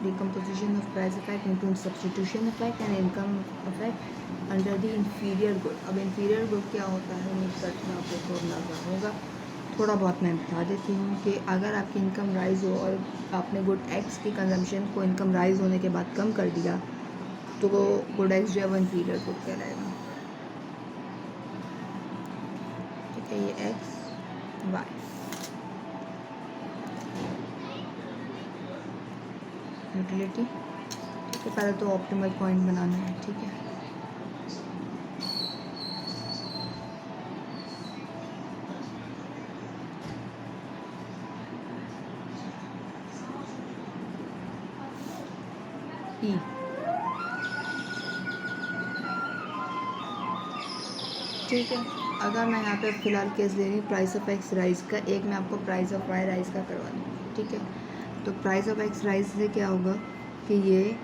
decomposition of price effect into substitution effect and income effect under the inferior good। अब inferior good क्या होता है, उम्मीद करती हूँ आपको थोड़ा नज़र होगा। थोड़ा बहुत मैं बता देती हूँ कि अगर आपकी इनकम राइज़ हो और आपने गुड एक्स की कंजम्पशन को इनकम राइज़ होने के बाद कम कर दिया तो वो गुड एक्स जो है वो इन्फीरियर गुड कहलाएगा। ठीक है, ये एक्स वाई यूटिलिटी। ठीक है, पहले तो ऑप्टिमल पॉइंट बनाना है। ठीक है, ई ठीक है, अगर मैं यहाँ पे फ़िलहाल केस ले रही हूँ प्राइस ऑफ एक्स राइज़ का, एक मैं आपको प्राइस ऑफ वाई राइज़ का करवा दूँगी। ठीक है, तो प्राइस ऑफ एक्स राइज़ से क्या होगा कि ये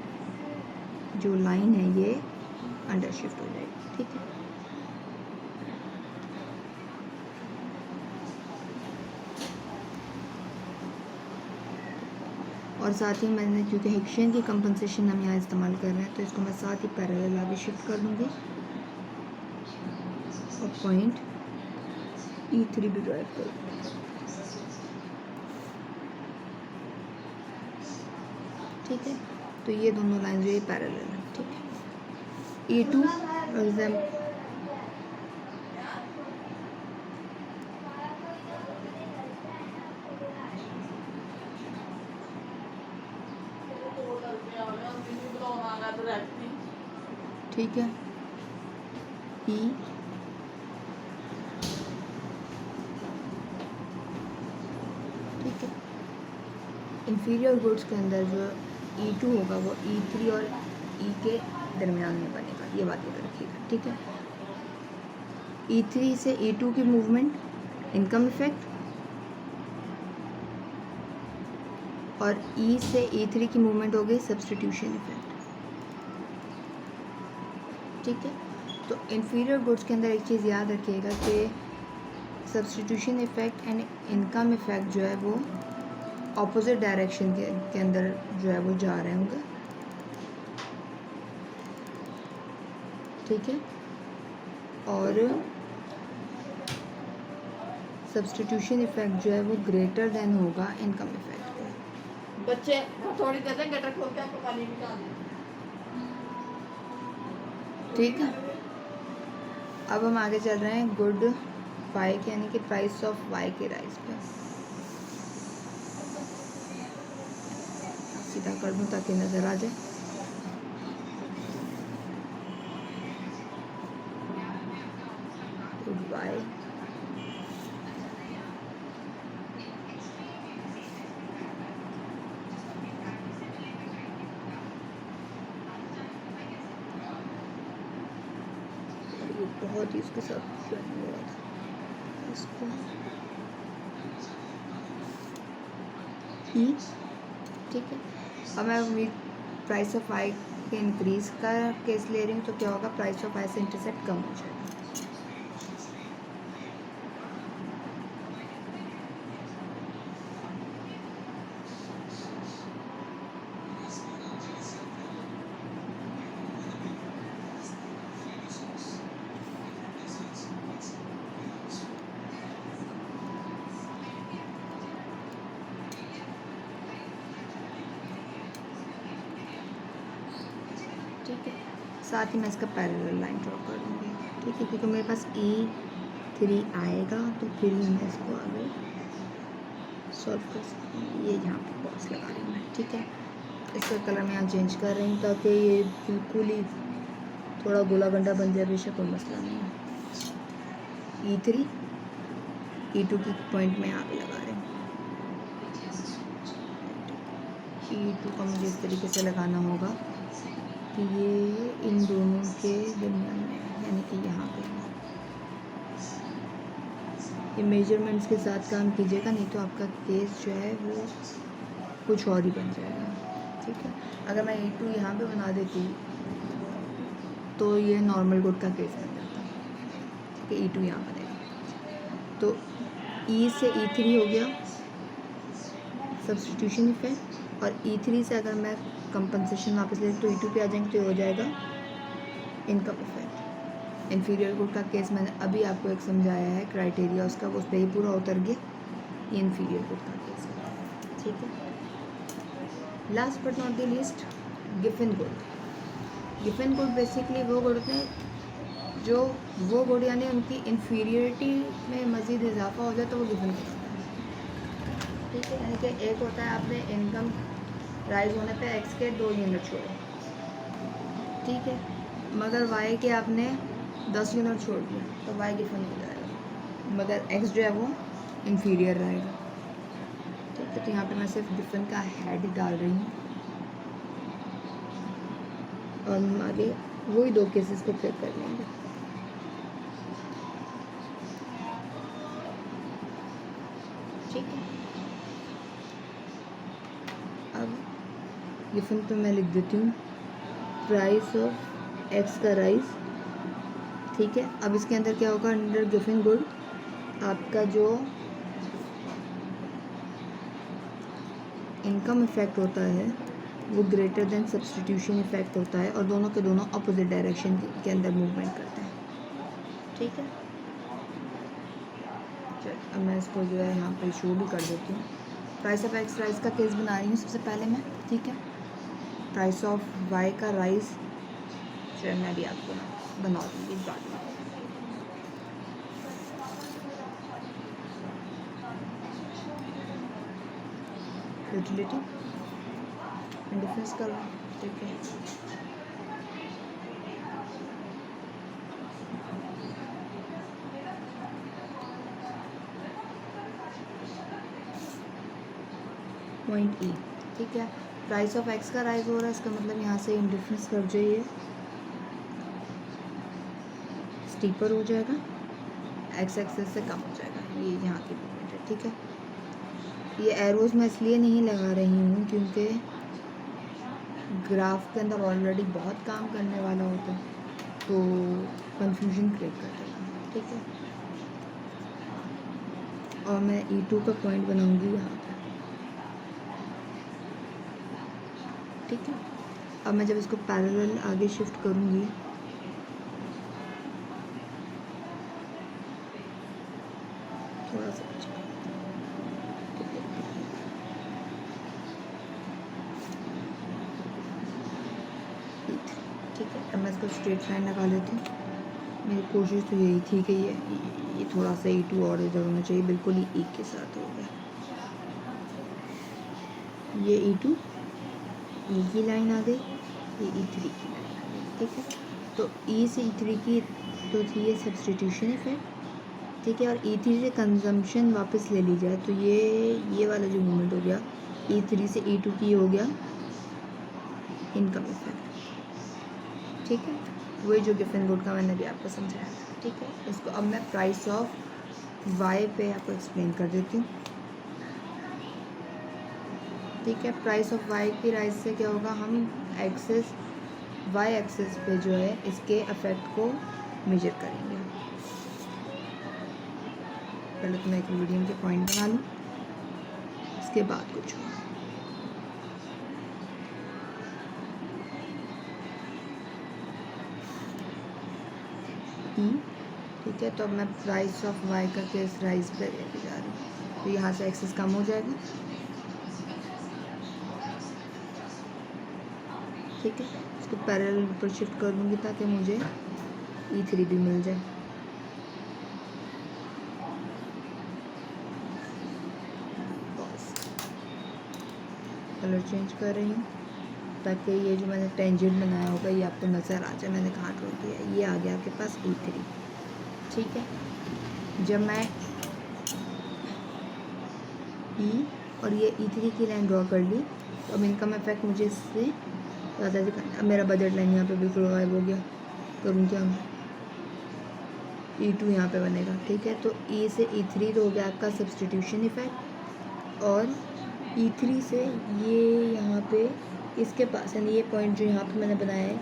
जो लाइन है ये अंडर शिफ्ट हो जाएगी। ठीक है, और साथ ही मैंने क्योंकि हेक्शियन की कंपनसेशन हम यहाँ इस्तेमाल कर रहे हैं तो इसको मैं साथ ही पैरेलल आगे शिफ्ट कर दूँगी और पॉइंट E3 भी ड्राइव कर दूँगी। ठीक है, तो ये दोनों लाइन जो ये पैरेलल है। ठीक है, E2 एग्जाम्पल ठीक है, ई ठीक है, इंफीरियर गुड्स के अंदर जो E2 होगा वो E3 और E के दरमियान में बनेगा, ये बात याद रखिएगा। ठीक है, E3 से E2 की मूवमेंट इनकम इफेक्ट और E से E3 की मूवमेंट हो गई सब्सटीट्यूशन इफेक्ट। ठीक है, तो इन्फीरियर गुड्स के अंदर एक चीज़ याद रखिएगा कि substitution effect and income effect जो है वो ऑपोजिट डायरेक्शन के अंदर जो है वो जा रहे होंगे। ठीक है, और सब्सटीट्यूशन इफेक्ट जो है वो ग्रेटर देन होगा इनकम इफेक्ट के। बच्चे थोड़ी देर तक गटर खोल के आपको पानी भी डाल दें। ठीक है, अब हम आगे चल रहे हैं गुड वाई के यानी कि प्राइस ऑफ वाई के राइज पे। सीधा कर दूँ ताकि नज़र आ जाए। गुड वाई बहुत ही उसके साथ हो रहा था इसको ही। ठीक है, अब मैं प्राइस ऑफ वाई के इंक्रीज़ का केस ले रही हूँ तो क्या होगा, प्राइस ऑफ वाई से इंटरसेप्ट कम हो जाएगा। ठीक है, साथ ही मैं इसका पैरेलल लाइन ड्रॉ कर दूँगी। ठीक है, क्योंकि मेरे पास E3 आएगा तो फिर ही मैं इसको आगे सॉल्व कर सकती हूँ। ये यहाँ पर बॉक्स लगा रही हूँ मैं। ठीक है, इसका कलर मैं यहाँ चेंज कर रही हूँ ताकि ये बिल्कुल ही थोड़ा गोला गंडा बन जाए, बेशक कोई मसला नहीं है। E3 E2 की पॉइंट में यहाँ पे लगा रही हूँ। E2 का मुझे इस तरीके से लगाना होगा कि ये इन दोनों के दरमियान में यानी कि यहाँ पे। ये मेजरमेंट्स के साथ काम कीजिएगा, नहीं तो आपका केस जो है वो कुछ और ही बन जाएगा। ठीक है, अगर मैं E2 यहाँ पे बना देती तो ये नॉर्मल गुड का केस बन जाता। ठीक है, E2 यहाँ बनेगा तो E से E3 हो गया सब्सटीट्यूशन इफेक्ट और E3 से अगर मैं कंपनसेशन वापस ले तो E2 पे आ जाएंगे तो ये हो जाएगा इनकम इफेक्ट। इन्फीरियर गुड का केस मैंने अभी आपको एक समझाया है क्राइटेरिया उसका, उस पर ही पूरा उतर गया। ये इन्फीरियर गुड का केस है, ठीक है। Last but not the least, Giffen good. Giffen good basically वो गुड होते हैं जो वो गुड यानी उनकी इन्फीरियरिटी में मज़ीद इजाफा हो जाए तो वो गिफन गुड होता है, ठीक है। यानी कि एक होता है आपने इनकम राइज होने पे एक्स के 2 यूनिट छोड़े, ठीक है, मगर वाई के आपने 10 यूनिट छोड़ दिया तो वाई गिफन हो जाएगा, मगर एक्स जो है वो इन्फीरियर रहेगा, ठीक है। तो यहाँ पे मैं सिर्फ गिफन का हेड डाल रही हूँ और हम आगे वही 2 केसेस को फिर कर लेंगे। ठीक है, अब गिफन पे मैं लिख देती हूँ प्राइस ऑफ एक्स का राइज, ठीक है। अब इसके अंदर क्या होगा, अंडर गिफन गुड आपका जो इनकम इफेक्ट होता है वो ग्रेटर देन सब्स्टिट्यूशन इफेक्ट होता है और दोनों के दोनों अपोजिट डायरेक्शन के अंदर मूवमेंट करते हैं, ठीक है। अब मैं इसको जो है यहाँ पे शो भी कर देती हूँ। प्राइस ऑफ एक्स राइज का केस बना रही हूँ सबसे पहले मैं, ठीक है। प्राइस ऑफ वाई का राइज जो है मैं भी आपको बना दूँगी इस बात में। यूटिलिटी डिफरेंस करो, ठीक है। पॉइंट ई, ठीक है। प्राइस ऑफ एक्स का राइज हो रहा है, इसका मतलब यहाँ से इंडिफरेंस कर जाइए स्टीपर हो जाएगा, एक्स एक्सेस से कम हो जाएगा, ये यहाँ की मूवमेंट है, ठीक है। ये एरोज मैं इसलिए नहीं लगा रही हूँ क्योंकि ग्राफ के अंदर ऑलरेडी बहुत काम करने वाला होता है तो कंफ्यूजन क्रिएट कर देगा, ठीक है। और मैं E2 का पॉइंट बनाऊंगी यहाँ पर, ठीक है। अब मैं जब इसको पैरेलल आगे शिफ्ट करूँगी थोड़ा सा, ठीक है। अब मैं इसको स्ट्रेट लाइन लगा लेती हूँ। मेरी कोशिश तो यही थी कि ये थोड़ा सा E2 और इधर होना चाहिए, बिल्कुल ही E के साथ हो गया। ये E2 E की लाइन आ गई, ये E3 की लाइन आ गई, ठीक है। तो E से E3 की तो थी ये सब्स्टिट्यूशन इफेक्ट, ठीक है। और E3 से कंजम्पशन वापस ले ली जाए तो ये वाला जो मूवमेंट हो गया E3 से E2 की हो गया इनकम इफेक्ट, ठीक है। वही जो गिफन गुड का मैंने भी आपको समझाया था, ठीक है। इसको अब मैं प्राइस ऑफ वाई पे आपको एक्सप्लेन कर देती हूँ, ठीक है। प्राइस ऑफ वाई की राइज से क्या होगा, हम एक्सेस वाई एक्सेस पे जो है इसके इफेक्ट को मेजर करेंगे। पहले तो मैं एक मीडियम के पॉइंट बना लूँ, इसके बाद कुछ हो। ठीक है, तो अब मैं प्राइस ऑफ वाई का केस राइज पे लेके जा रही हूँ, तो यहाँ से एक्सेस कम हो जाएगा, ठीक है। इसको पैरेलल पर शिफ्ट कर दूँगी ताकि मुझे E3 भी मिल जाए, कलर चेंज कर रही हूँ ताकि ये जो मैंने टेंजेंट बनाया होगा ये आपको नज़र आ जाए, मैंने कहाँ ड्रॉ किया है। ये आ गया आपके पास E3, ठीक है। जब मैं E और ये E3 की लाइन ड्रॉ कर ली तो अब इनकम इफेक्ट मुझे इससे ज़्यादा दिखाना। अब मेरा बजट लाइन यहाँ पे बिल्कुल गायब हो गया, करूँ क्या मैं, E2 यहाँ पे बनेगा, ठीक है। तो E से E3 तो हो गया आपका सब्स्टिट्यूशन इफेक्ट, और E3 से ये यहाँ पे इसके पास यानी ये पॉइंट जो यहाँ पे मैंने बनाया है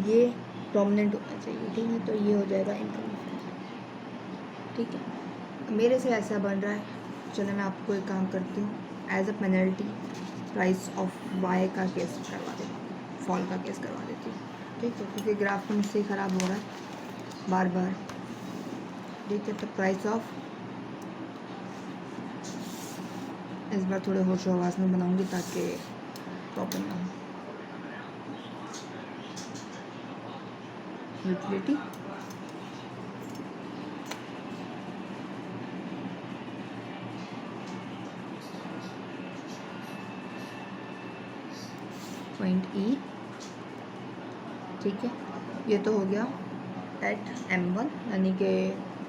ये प्रोमिनेंट होना चाहिए, ठीक है। तो ये हो जाएगा इनकम इफेक्ट, ठीक है। मेरे से ऐसा बन रहा है, चलो मैं आपको एक काम करती हूँ as a penalty price of Y का केस करवा देती हूँ, फॉल का केस करवा देती हूँ। ठीक है, क्योंकि ग्राफ तो मुझसे ही ख़राब हो रहा है बार बार। ठीक है, तो प्राइस ऑफ, इस बार थोड़े होश आवाज़ में बनाऊंगी ताकि प्रॉब्लम ना हो। यूटिलिटी, पॉइंट ई, ठीक है, ये तो हो गया एट M1 यानी कि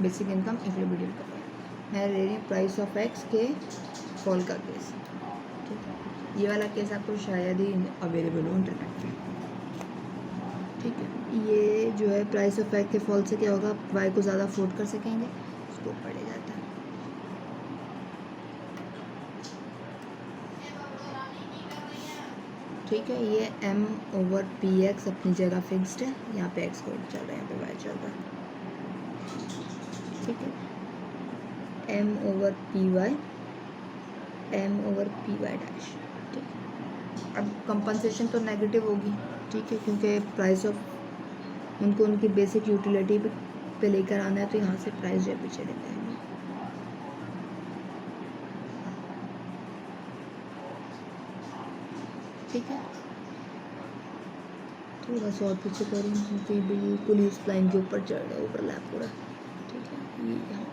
बेसिक इनकम इक्विलिब्रियम का। मैं ले रही हूँ प्राइस ऑफ एक्स के फॉल का केस। ठीक है, ये वाला केस आपको शायद ही अवेलेबल हो इंटरनेट पे। ठीक है, ये जो है प्राइस ऑफ एक्स के फॉल से क्या होगा, वाई को ज़्यादा अफोर्ड कर सकेंगे, उसको पड़े जाता है। ठीक है, ये M/PX अपनी जगह फिक्स्ड है, यहाँ पे एक्स कोड चल रहा है, यहाँ पे वाई चल रहा है। ठीक है, M/PY, M/PY डैश। ठीक है, अब कंपनसेशन तो नेगेटिव होगी। ठीक है, क्योंकि प्राइस ऑफ उनको उनकी बेसिक यूटिलिटी पे लेकर आना है, तो यहाँ से प्राइस जो है पीछे लेकर आएंगे। ठीक है, थोड़ा सा और पीछे करूँ क्योंकि बिल्कुल इस लाइन के ऊपर चढ़ रहा है, ओवरलैप हो रहा है। ठीक है, ये यहाँ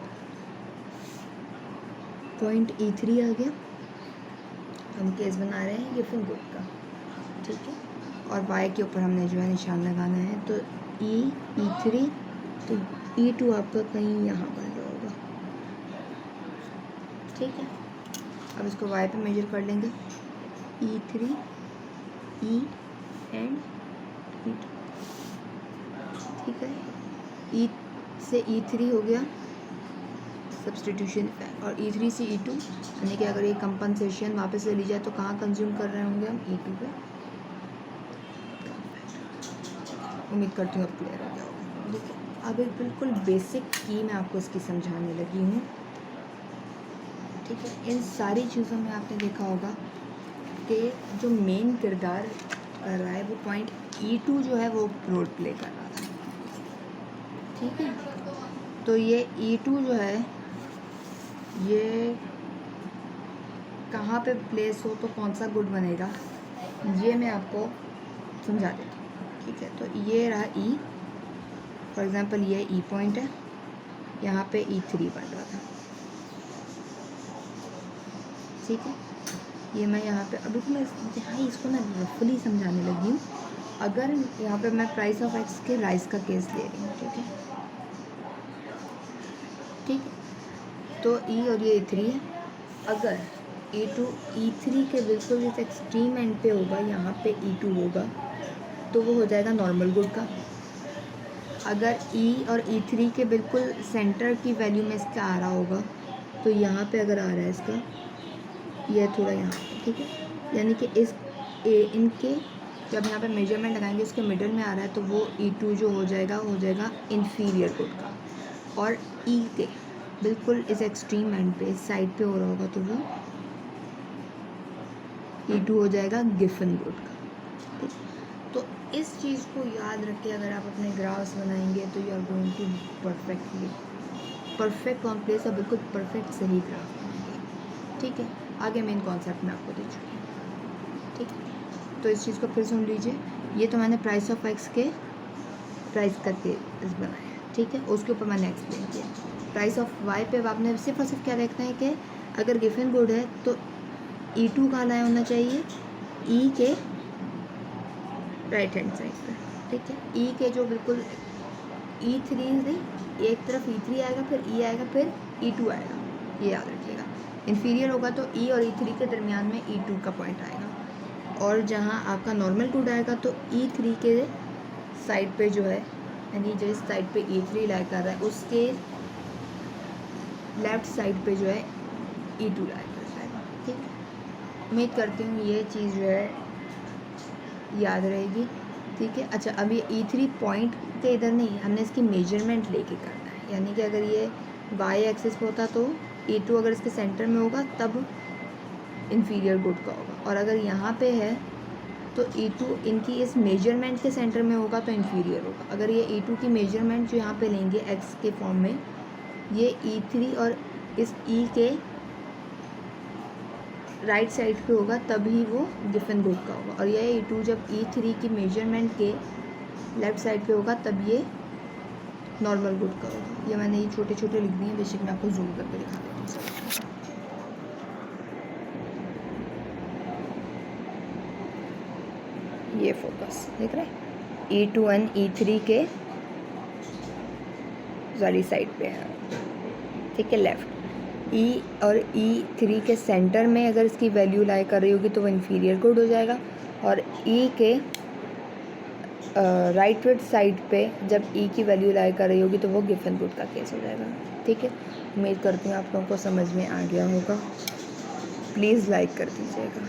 पॉइंट E3 आ गया, हम केस बना रहे हैं गिफन गुड का। ठीक है, और वाई के ऊपर हमने जो है निशान लगाना है, तो E3, तो E2 आपका कहीं यहाँ बन रहा होगा। ठीक है, अब इसको वाई पे मेजर कर लेंगे, E3, E एंड E2। ठीक है, E से E3 हो गया सब्सटीट्यूशन इफेक्ट, और E3 से E2 यानी कि अगर ये कंपनसेशन वापस ले ली जाए तो कहाँ कंज्यूम कर रहे होंगे हम, E2 पे। उम्मीद करती हूँ अब क्लियर हो गया होगा। ठीक है, अब एक बिल्कुल बेसिक की मैं आपको इसकी समझाने लगी हूँ। ठीक है, इन सारी चीज़ों में आपने देखा होगा कि जो मेन किरदार कर रहा है वो पॉइंट E2 जो है वो रोल प्ले कर रहा था। ठीक है, तो ये E2 जो है ये कहाँ पे प्लेस हो तो कौन सा गुड बनेगा, ये मैं आपको समझा देती हूँ। ठीक है, तो ये रहा E, फॉर एग्ज़ाम्पल ये E पॉइंट है, यहाँ पे E3 बन रहा था। ठीक है, ये मैं यहाँ पे अभी तो मैं हाँ इसको ना रफली समझाने लगी हूँ। अगर यहाँ पे मैं प्राइस ऑफ एक्स के राइस का केस ले रही हूँ। ठीक है, ठीक है, तो E और ये E3 है। अगर E2 E3 के बिल्कुल इस एक्सट्रीम एंड पे होगा, यहाँ पे E2 होगा, तो वो हो जाएगा नॉर्मल गुड का। अगर E और E3 के बिल्कुल सेंटर की वैल्यू में इसका आ रहा होगा, तो यहाँ पे अगर आ रहा है इसका, यह थोड़ा यहाँ पे। ठीक है, यानी कि इस इनके जब यहाँ पे मेजरमेंट लगाएंगे इसके मिडल में आ रहा है, तो वो E2 जो हो जाएगा इन्फीरियर गुड का, और E के बिल्कुल इस एक्सट्रीम एंड पे इस साइड पे हो रहा होगा, तो वो E2 हो जाएगा गिफन गुड का। ठीक, तो इस चीज़ को याद रख के अगर आप अपने ग्राफ्स बनाएंगे तो you are going to perfect on place और बिल्कुल परफेक्ट सही ग्राफ बनाएंगे। ठीक है, आगे मेन कॉन्सेप्ट मैं आपको दे चुकी हूँ। ठीक, तो इस चीज़ को फिर सुन लीजिए। ये तो मैंने प्राइस ऑफ एक्स के प्राइस करके इस बनाया है। ठीक है, उसके ऊपर मैंने एक्सप्लेन किया। प्राइस ऑफ वाई पे आपने सिर्फ और सिर्फ क्या देखना है कि अगर गिफन गुड है तो E2 कहाँ लाया होना चाहिए, E के राइट हैंड साइड पे। ठीक है, E के जो बिल्कुल E3 नहीं, एक तरफ E3 आएगा, फिर E आएगा, फिर E2 आएगा, ये याद रखिएगा। इन्फीरियर होगा तो E और E3 के दरमियान में E2 का पॉइंट आएगा, और जहाँ आपका नॉर्मल गुड आएगा तो E3 के साइड पे जो है, यानी जिस साइड पे E3 लाई कर रहा है उसके लेफ़्ट साइड पे जो है E2 लाई कर जाएगा। ठीक है, उम्मीद करती हूँ ये चीज़ जो है याद रहेगी। ठीक है, अच्छा अब ये E3 पॉइंट के इधर नहीं, हमने इसकी मेजरमेंट लेके करना है, यानी कि अगर ये वाई एक्सिस पे होता तो E2 अगर इसके सेंटर में होगा तब इन्फीरियर गुड का होगा, और अगर यहाँ पे है तो E2 इनकी इस मेजरमेंट के सेंटर में होगा तो इन्फीरियर होगा। अगर ये E2 की मेजरमेंट जो यहाँ पे लेंगे x के फॉर्म में, ये E3 और इस E के राइट साइड पे होगा तभी वो गिफन गुड का होगा। और ये E2 जब E3 की मेजरमेंट के लेफ़्ट साइड पे होगा तब ये नॉर्मल गुड का होगा। ये मैंने ये छोटे छोटे लिख दिए हैं, बेसिक मैं आपको जूम करके दिखा देती हूँ सब। ये फोकस देख रहे हैं, E2 और E3 के वाली साइड पे है, ठीक है, लेफ़्ट। E और E3 के सेंटर में अगर इसकी वैल्यू लाई कर रही होगी तो वो इन्फीरियर गुड हो जाएगा, और E के राइट वर्ड साइड पे जब E की वैल्यू लाई कर रही होगी तो वो गिफन गुड का केस हो जाएगा, ठीक है। उम्मीद करती हूँ आप लोगों को समझ में आ गया होगा। प्लीज़ लाइक कर दीजिएगा।